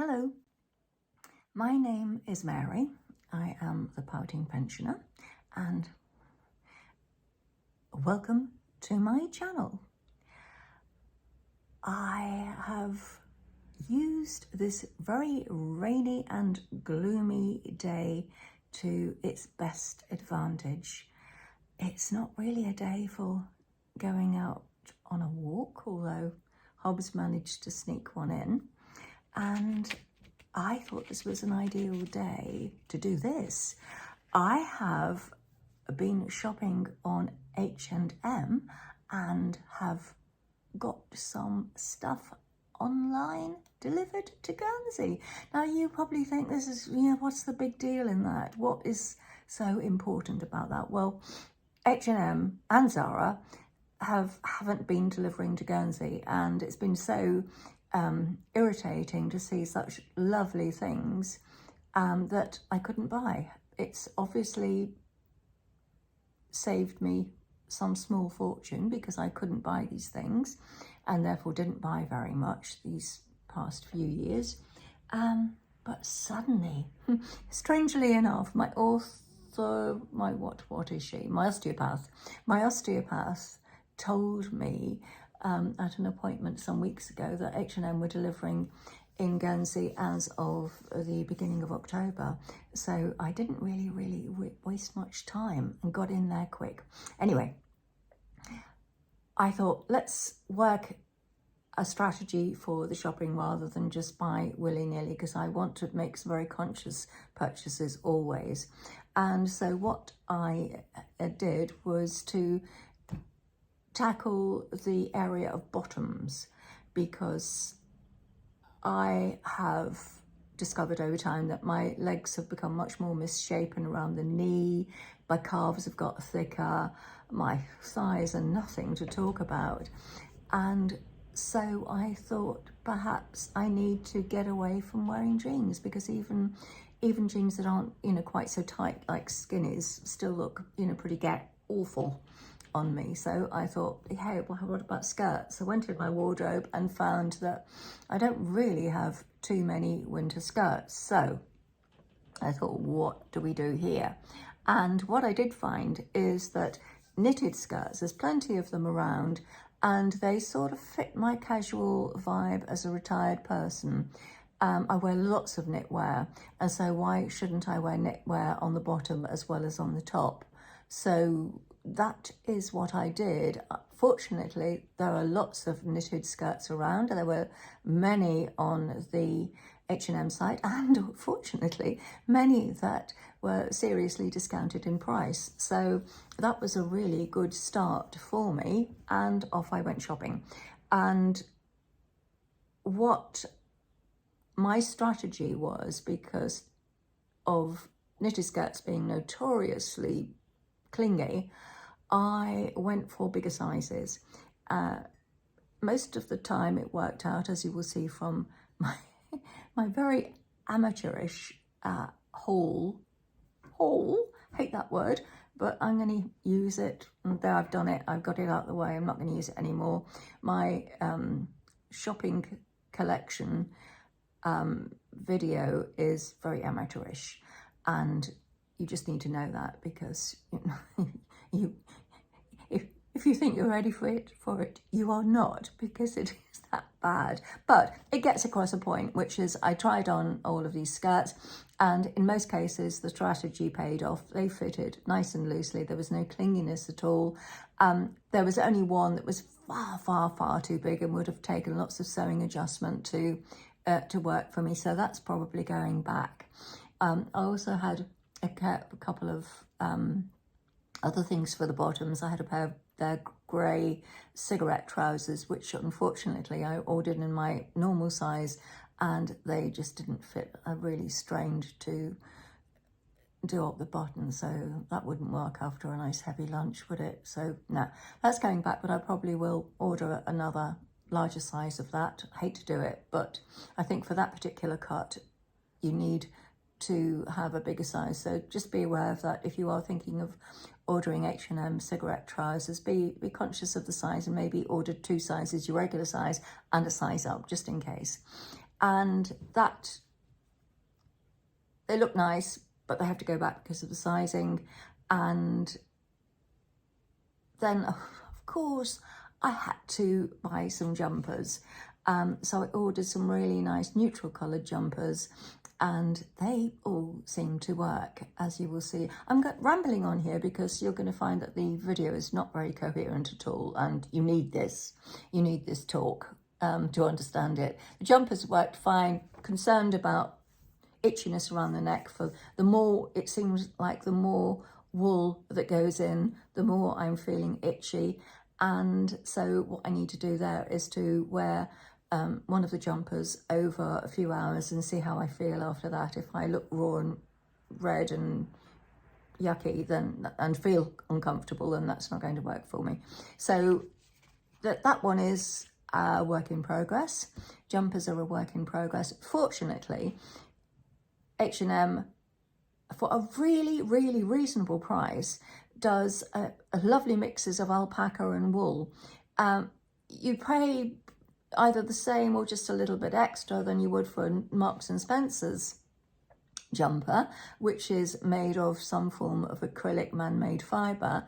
Hello, my name is Mary. I am the pouting pensioner and welcome to my channel. I have used this very rainy and gloomy day to its best advantage. It's not really a day for going out on a walk, although Hobbs managed to sneak one in. And I thought this was an ideal day to do this. I have been shopping on H&M and have got some stuff online delivered to Guernsey. Now you probably think this is, what's the big deal in that? What is so important about that? Well, H&M and Zara haven't been delivering to Guernsey, and it's been so irritating to see such lovely things that I couldn't buy. It's obviously saved me some small fortune because I couldn't buy these things and therefore didn't buy very much these past few years. But suddenly, strangely enough, my osteopath told me at an appointment some weeks ago that H&M were delivering in Guernsey as of the beginning of October. So I didn't really waste much time and got in there quick. Anyway, I thought, let's work a strategy for the shopping rather than just buy willy-nilly, because I want to make some very conscious purchases always. And so what I did was to tackle the area of bottoms, because I have discovered over time that my legs have become much more misshapen around the knee, my calves have got thicker, my thighs are nothing to talk about. And so I thought perhaps I need to get away from wearing jeans, because even jeans that aren't, quite so tight like skinnies still look, pretty awful on me. So I thought, hey, well, what about skirts? I went in my wardrobe and found that I don't really have too many winter skirts. So I thought, what do we do here? And what I did find is that knitted skirts, there's plenty of them around, and they sort of fit my casual vibe as a retired person. I wear lots of knitwear, and so why shouldn't I wear knitwear on the bottom as well as on the top? So that is what I did. Fortunately, there are lots of knitted skirts around. There were many on the H&M site, and fortunately, many that were seriously discounted in price. So that was a really good start for me, and off I went shopping. And what my strategy was, because of knitted skirts being notoriously clingy, I went for bigger sizes. Most of the time it worked out, as you will see from my very amateurish haul, hate that word, but I'm going to use it. And there, I've done it, I've got it out of the way, I'm not going to use it anymore. My shopping collection video is very amateurish, and you just need to know that, because if you think you're ready for it, you are not, because it is that bad. But it gets across a point, which is I tried on all of these skirts, and in most cases the strategy paid off. They fitted nice and loosely. There was no clinginess at all. There was only one that was far too big and would have taken lots of sewing adjustment to work for me. So that's probably going back. I also had a couple of other things for the bottoms. I had a pair of their grey cigarette trousers, which unfortunately I ordered in my normal size, and they just didn't fit. I really strained to do up the button, so that wouldn't work after a nice heavy lunch, would it? So no, that's going back, but I probably will order another larger size of that. I hate to do it, but I think for that particular cut you need to have a bigger size. So just be aware of that. If you are thinking of ordering H&M cigarette trousers, be conscious of the size, and maybe order 2 sizes, your regular size and a size up, just in case. and that they look nice, but they have to go back because of the sizing. And then, of course, I had to buy some jumpers. So I ordered some really nice neutral coloured jumpers, and they all seem to work, as you will see. I'm rambling on here because you're going to find that the video is not very coherent at all, and you need this talk to understand it. The jumpers worked fine. Concerned about itchiness around the neck. For the more, it seems like the more wool that goes in, the more I'm feeling itchy. And so what I need to do there is to wear one of the jumpers over a few hours and see how I feel after that. If I look raw and red and yucky and feel uncomfortable, then that's not going to work for me. So that one is a work in progress. Jumpers are a work in progress. Fortunately, H&M, for a really, really reasonable price, does a lovely mixes of alpaca and wool. You pay either the same or just a little bit extra than you would for Marks and Spencer's jumper, which is made of some form of acrylic man-made fibre.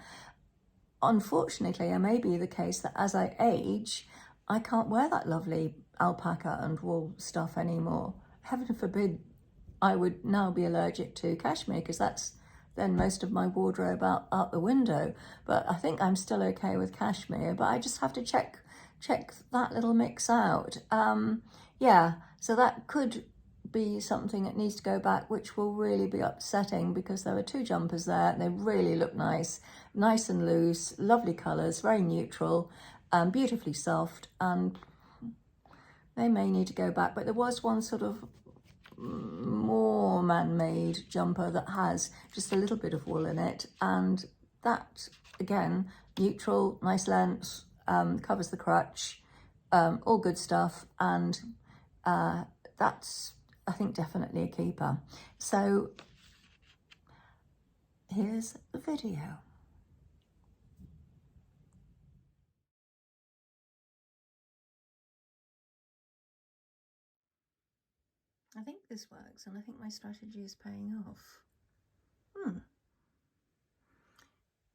Unfortunately, it may be the case that as I age, I can't wear that lovely alpaca and wool stuff anymore. Heaven forbid I would now be allergic to cashmere, because that's then most of my wardrobe out the window. But I think I'm still okay with cashmere, but I just have to check that little mix out. Yeah, so that could be something that needs to go back, which will really be upsetting, because there are two jumpers there and they really look nice and loose, lovely colours, very neutral, beautifully soft, and they may need to go back. But there was one sort of more man-made jumper that has just a little bit of wool in it, and that, again, neutral, nice length, covers the crotch, all good stuff, and that's, I think, definitely a keeper. So here's the video. I think this works, and I think my strategy is paying off.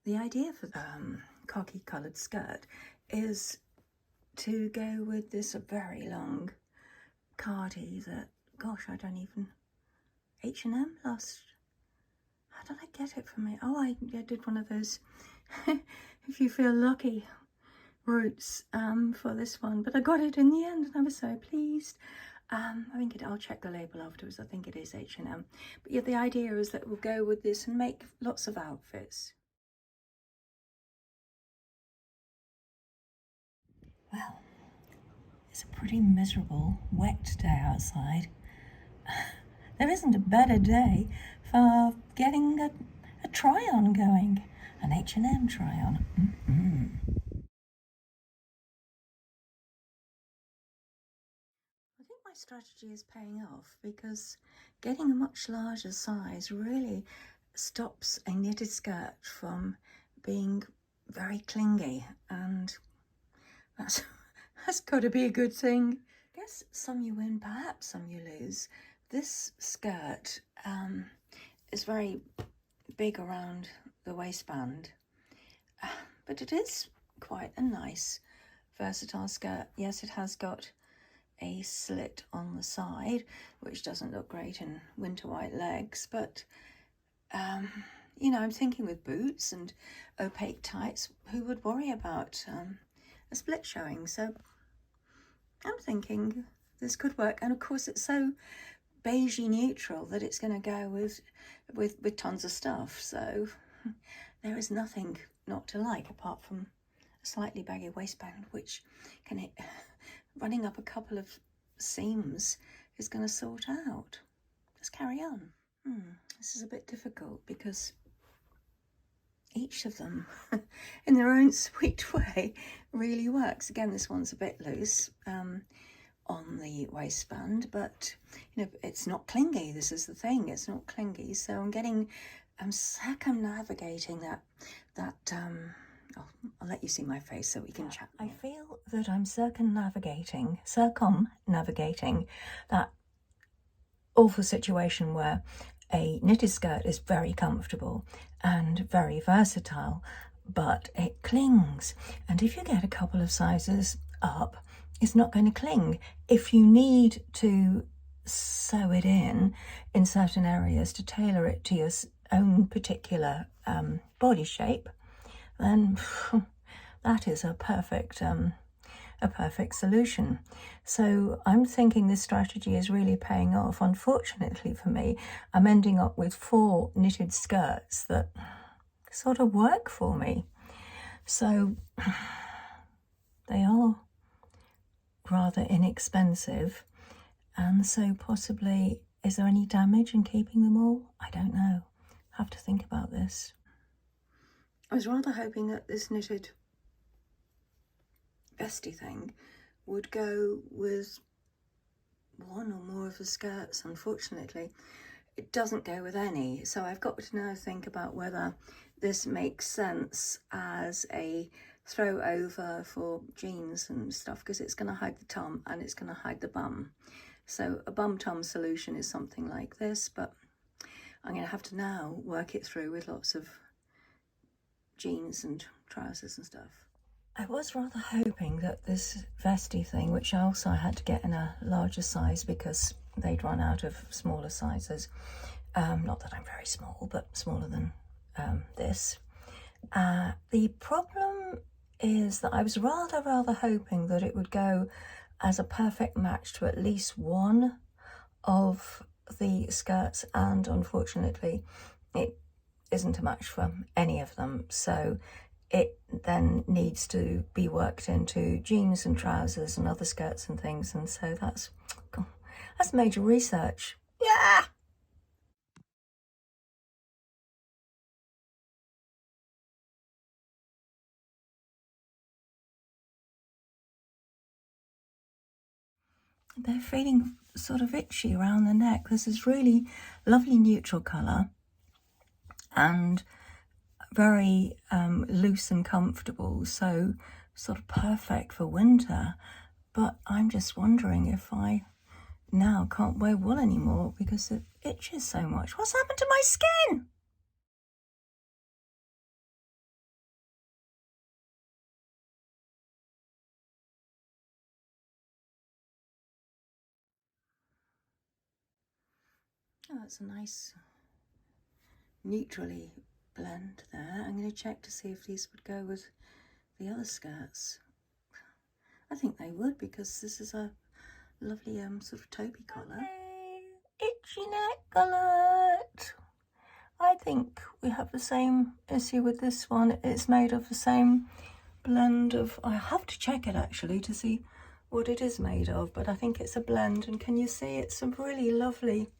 The idea for the khaki coloured skirt is to go with this very long cardi that, gosh, I don't even, H&M last, how did I get it from me? Oh, I did one of those if you feel lucky routes for this one, but I got it in the end and I was so pleased. I think I'll check the label afterwards. I think it is H&M. But yeah, the idea is that we'll go with this and make lots of outfits. Well, it's a pretty miserable, wet day outside. There isn't a better day for getting a try-on going, an H&M try-on. I think my strategy is paying off, because getting a much larger size really stops a knitted skirt from being very clingy, and that's got to be a good thing. I guess some you win, perhaps some you lose. This skirt is very big around the waistband, but it is quite a nice, versatile skirt. Yes, it has got a slit on the side, which doesn't look great in winter white legs, but you know, I'm thinking with boots and opaque tights, who would worry about a split showing? So I'm thinking this could work, and of course it's so beigey neutral that it's going to go with tons of stuff, so there is nothing not to like apart from a slightly baggy waistband, which can running up a couple of seams is going to sort out. Let's carry on. This is a bit difficult because each of them in their own sweet way really works. Again, this one's a bit loose on the waistband, but you know, it's not clingy. This is the thing, it's not clingy. So I'm circumnavigating that I'll let you see my face so we can chat. I feel that I'm circumnavigating that awful situation where a knitted skirt is very comfortable and very versatile, but it clings. And if you get a couple of sizes up, it's not going to cling. If you need to sew it in certain areas to tailor it to your own particular body shape, then that is a perfect solution. So I'm thinking this strategy is really paying off. Unfortunately for me, I'm ending up with 4 knitted skirts that sort of work for me. So they are rather inexpensive, and so possibly, is there any damage in keeping them all? I don't know. Have to think about this. I was rather hoping that this knitted vesty thing would go with one or more of the skirts. Unfortunately, it doesn't go with any, so I've got to now think about whether this makes sense as a throw over for jeans and stuff, because it's going to hide the tum and it's going to hide the bum. So a bum tum solution is something like this, but I'm going to have to now work it through with lots of jeans and trousers and stuff. I was rather hoping that this vesty thing, which also I had to get in a larger size because they'd run out of smaller sizes, not that I'm very small, but smaller than this. The problem is that I was rather hoping that it would go as a perfect match to at least one of the skirts, and unfortunately it isn't a match for any of them, so it then needs to be worked into jeans and trousers and other skirts and things, and so that's major research. Yeah. They're feeling sort of itchy around the neck. This is really lovely neutral colour and very loose and comfortable, so sort of perfect for winter. But I'm just wondering if I now can't wear wool anymore because it itches so much. What's happened to my skin? Oh, that's a nice neutrally blend there. I'm going to check to see if these would go with the other skirts. I think they would, because this is a lovely sort of taupey colour. Okay. Itchy neck alert! I think we have the same issue with this one. It's made of the same blend of, I have to check it actually to see what it is made of, but I think it's a blend, and can you see it's a really lovely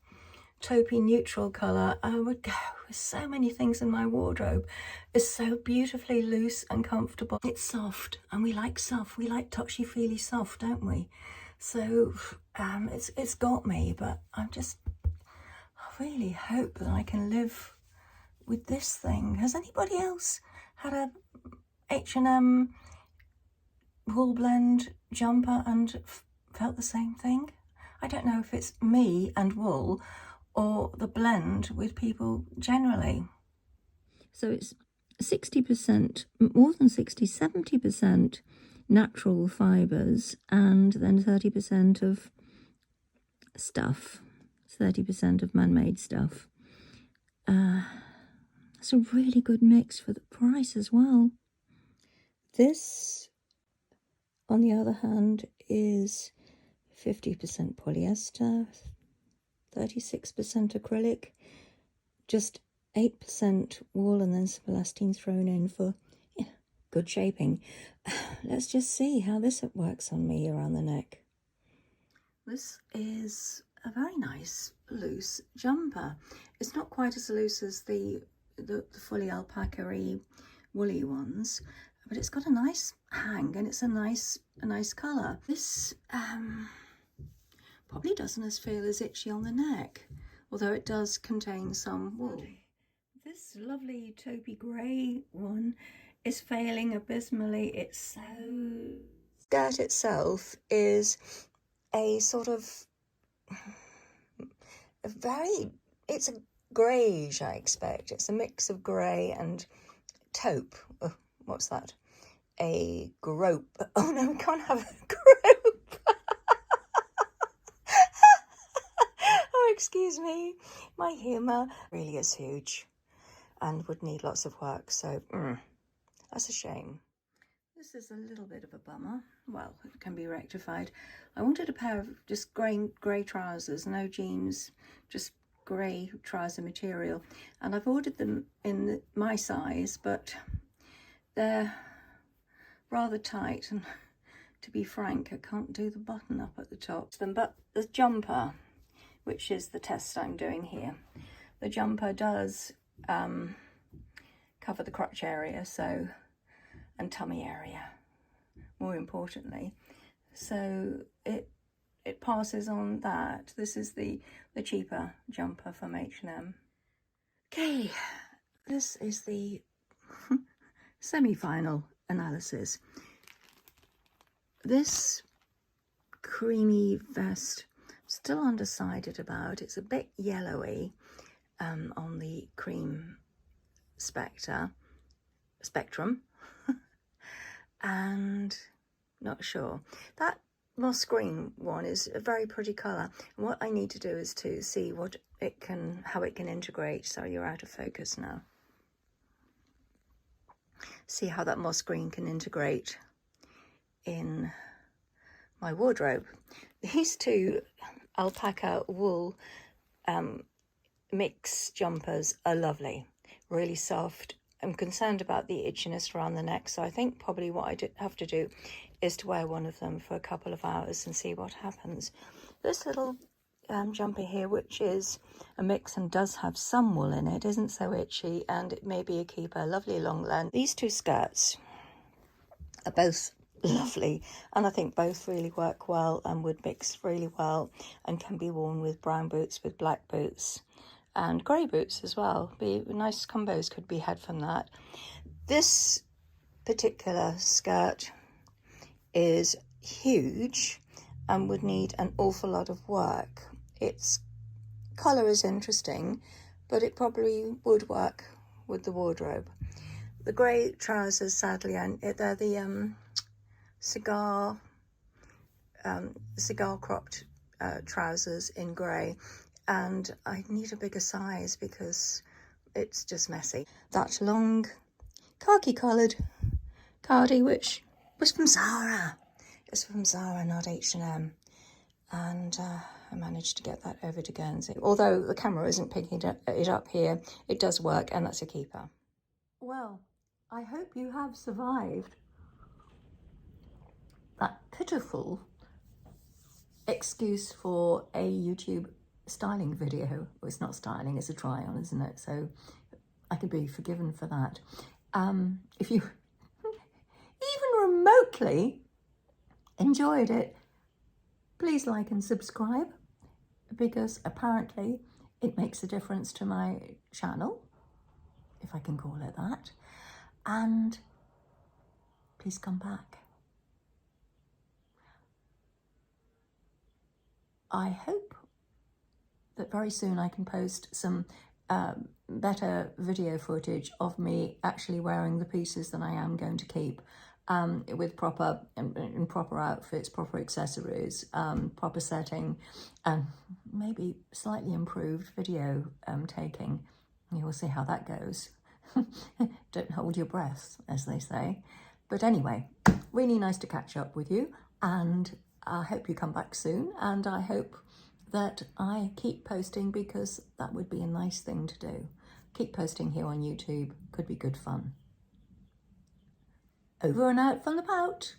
taupey neutral colour. I would go with so many things in my wardrobe. It's so beautifully loose and comfortable. It's soft, and we like soft. We like touchy-feely soft, don't we? So it's got me, but I really hope that I can live with this thing. Has anybody else had a H&M wool blend jumper and felt the same thing? I don't know if it's me and wool or the blend with people generally. So it's 60%, more than 60, 70% natural fibres, and then 30% of stuff, 30% of man-made stuff. It's a really good mix for the price as well. This, on the other hand, is 50% polyester, 36% acrylic, just 8% wool, and then some elastine thrown in for good shaping. Let's just see how this works on me around the neck. This is a very nice loose jumper. It's not quite as loose as the fully alpaca-y woolly ones, but it's got a nice hang and it's a nice colour. This probably doesn't feel as itchy on the neck, although it does contain some wool. This lovely taupey grey one is failing abysmally. It's so... Skirt itself is a sort of it's a greyish, I expect. It's a mix of grey and taupe. Oh, what's that? A grope. Oh no, we can't have a grope. Oh, excuse me. My humour really is huge and would need lots of work, so that's a shame. This is a little bit of a bummer. Well, it can be rectified. I wanted a pair of just grey trousers, no jeans, just grey trouser material, and I've ordered them in my size, but they're rather tight, and to be frank, I can't do the button up at the top. But the jumper, which is the test I'm doing here, the jumper does cover the crotch area, so, and tummy area, more importantly, so it passes on that. This is the cheaper jumper from H&M. Okay, this is the semi-final analysis. This creamy vest, still undecided about. It's a bit yellowy on the cream spectrum and not sure. That moss green one is a very pretty colour, and what I need to do is to see how it can integrate. Sorry, you're out of focus now. See how that moss green can integrate in my wardrobe. These two alpaca wool mix jumpers are lovely, really soft. I'm concerned about the itchiness around the neck, so I think probably what I have to do is to wear one of them for a couple of hours and see what happens. This little jumper here, which is a mix and does have some wool in it, isn't so itchy, and it may be a keeper. Lovely long length. These two skirts are both lovely, and I think both really work well and would mix really well and can be worn with brown boots, with black boots and grey boots as well. Be nice combos could be had from that. This particular skirt is huge and would need an awful lot of work. Its colour is interesting, but it probably would work with the wardrobe. The grey trousers, sadly, they're the cigar cropped trousers in grey, and I need a bigger size because it's just messy. That long khaki coloured cardi, which was from Zara. It's from Zara, not H&M. And I managed to get that over to Guernsey. Although the camera isn't picking it up here, it does work, and that's a keeper. Well, I hope you have survived that pitiful excuse for a YouTube styling video. Well, it's not styling, it's a try on, isn't it? So I could be forgiven for that. If you even remotely enjoyed it, please like and subscribe, because apparently it makes a difference to my channel, if I can call it that. And please come back. I hope that very soon I can post some better video footage of me actually wearing the pieces that I am going to keep, with proper outfits, proper accessories, proper setting, and maybe slightly improved video taking. You'll see how that goes. Don't hold your breath, as they say. But anyway, really nice to catch up with you, and I hope you come back soon, and I hope that I keep posting, because that would be a nice thing to do. Keep posting here on YouTube, could be good fun. Over and out from the pout.